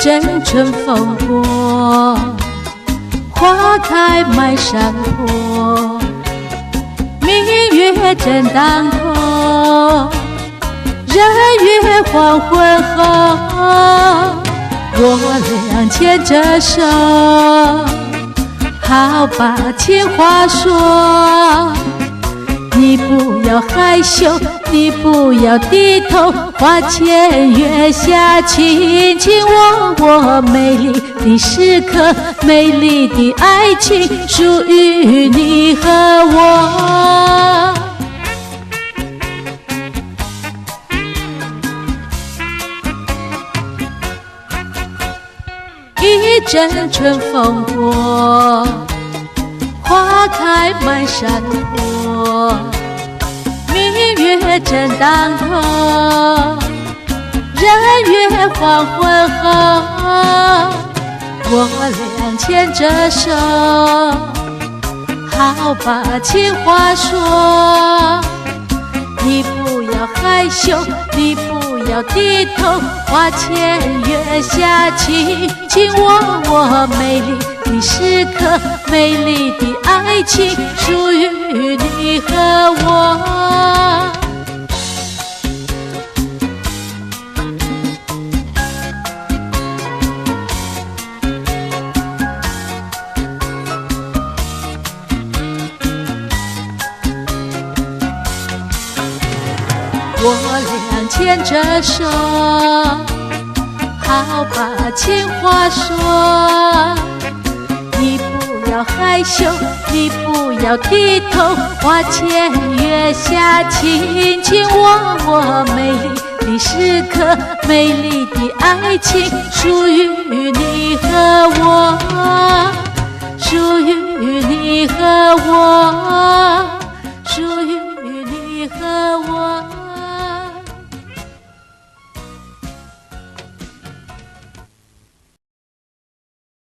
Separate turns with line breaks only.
阵春风过，花开满山坡。明月正当头，人约黄昏后。我俩牵着手，好把情话说。你不要害羞，你不要低头，花前月下，卿卿我我，美丽的时刻，美丽的爱情属于你和我。一阵春风过，花开满山坡。明月正当头，人约黄昏后。我俩牵着手，好把情话说。你不要害羞，你不要低头，花前月下，卿卿我我，美丽的时刻，美丽的爱情属于你和我。我俩牵着手，好把情话说。你不要害羞，你不要低头，花前月下，卿卿我我，美丽的时刻，美丽的爱情属于你和我，属于你和我。